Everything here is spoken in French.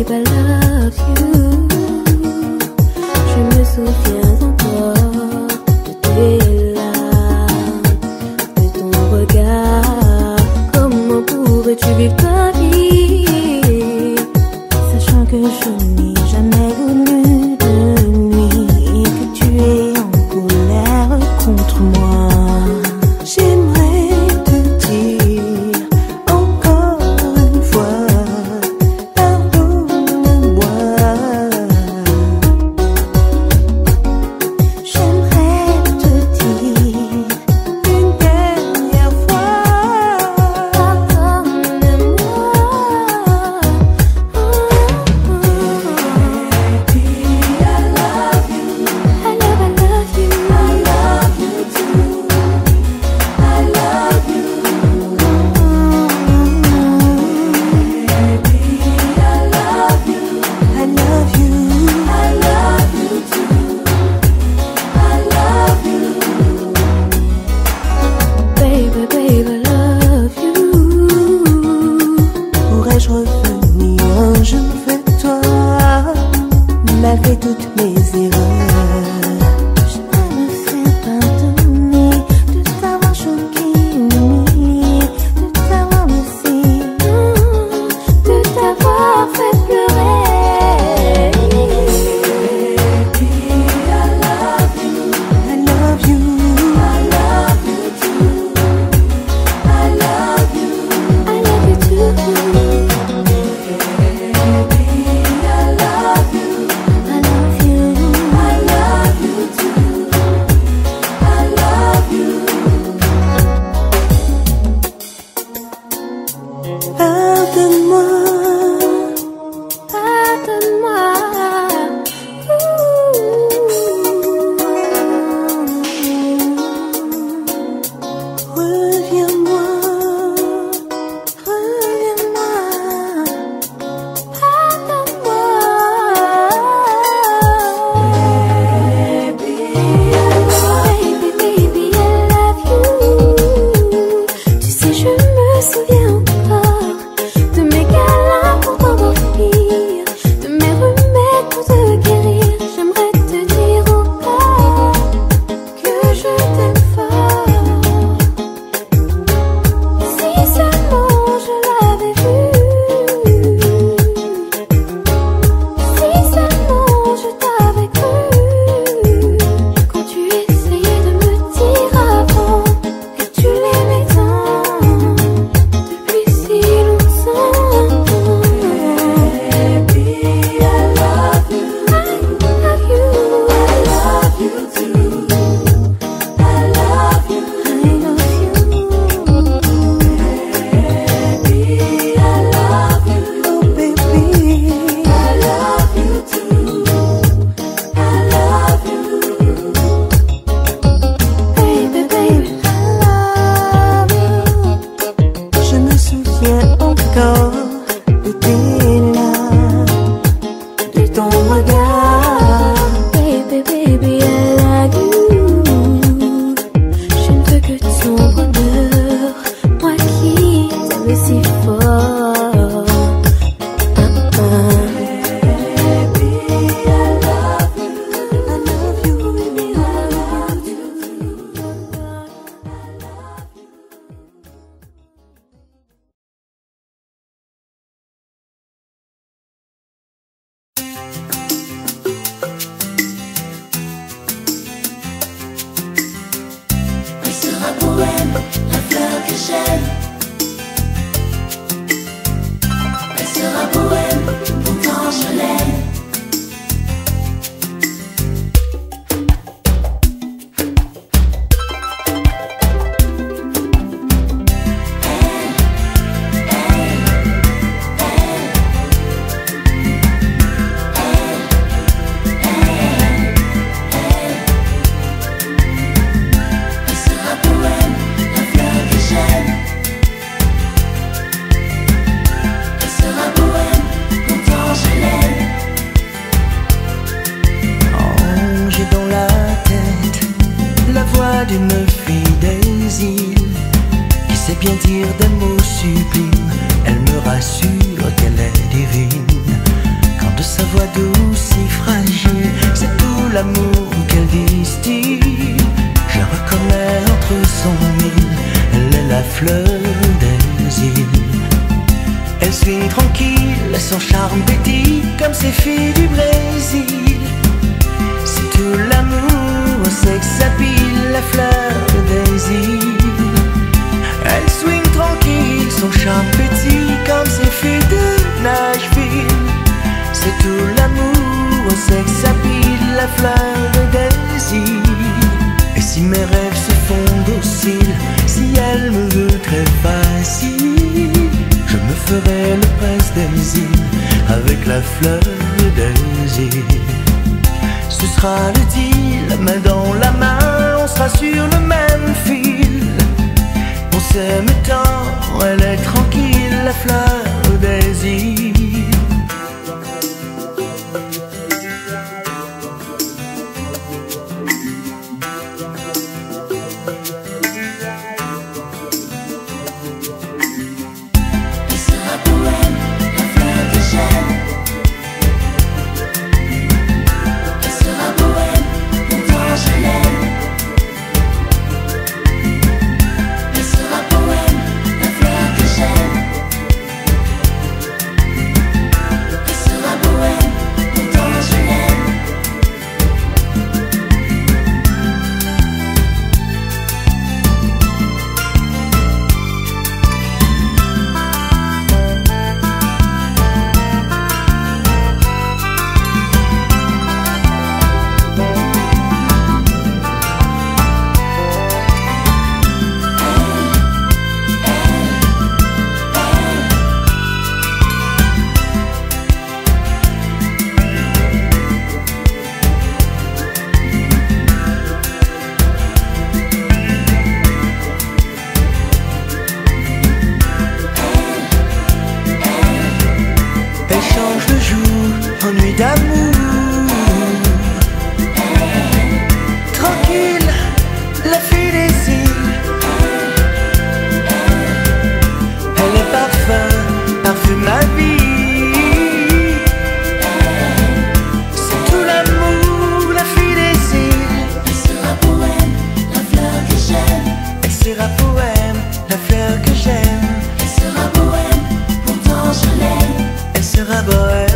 babe, I love you. Je me souviens encore de tes larmes, de ton regard. Comment pourrais-tu vivre ta vie, sachant que je n'ai jamais connu de nuit, que tu es en colère contre moi. J'aimerais te dire encore une fois, pardonne-moi. J'aimerais te dire une dernière fois, pardonne-moi. Baby, I love you. I love you. I love you too. I love you. Baby, I love you. I love you. I love you too. I love you. Baby, baby, I love you. Pourrais-je revenir un jour vers toi, malgré toutes mes erreurs? Je ne me fais pardonner de t'avoir choqué, humilié, de t'avoir blessé, de t'avoir fait pleurer. Baby, I love you. I love you. I love you too. I love you. I love you too. Baby, I love you. I love you. I love you too. I love you. Pardonne-moi. Pardonne-moi. Reviens-moi. Reviens-moi. Pardonne-moi. Baby, I love you. Tu sais, je me souviens encore de mes câlins pour t'endormir, de mes remèdes pour te guérir. J'aimerais te dire encore que je t'aime fort. Si seulement je l'avais vu, si seulement je t'avais cru, quand tu essayais de me dire avant que tu l'aimais tant, depuis si longtemps. Baby, I love you. I love you. I love you too. I love you. I love you. Baby, I love you. Oh, baby, I love you too. I love you. Baby, baby, I love you. Je me souviens encore de tes larmes, de ton regard. Baby, baby, I love you. Je ne veux que ton bonheur, moi qui t'aime si fort. Baby, I love you. I love you. I love you. Elle sera poème, la fleur que j'aime. Elle sera poème, pourtant je l'aime. Elle sera poème, la fleur que j'aime. Elle sera poème, pourtant je l'aime. Oh, j'ai dans la tête la voix d'une fille des îles qui sait bien dire des mots sublimes. Elle me rassure qu'elle est divine. de sa voix douce si fragile, c'est tout l'amour qu'elle distille. Je la reconnais entre son mille, elle est la fleur des îles. Elle swing tranquille, son charme pétille comme ces filles du Brésil. C'est tout l'amour au sexe à pile, la fleur des îles. Elle swing tranquille, son charme pétille comme ces filles de Nashville. C'est tout l'amour au sexe à pile, la fleur des îles. Et si mes rêves se font dociles, si elle me veut très facile, je me ferai le prince des îles avec la fleur des îles. Ce sera le deal, main dans la main, on sera sur le même fil. On s'aime tant, elle est tranquille, la fleur des îles. En nuit d'amour, tranquille, la fille des îles. Elle est parfum ma vie. C'est tout l'amour, la fille des îles. Elle sera poème, la fleur que j'aime. Elle sera poème, la fleur que j'aime. Elle sera poème, pourtant je l'aime. Elle sera bohème.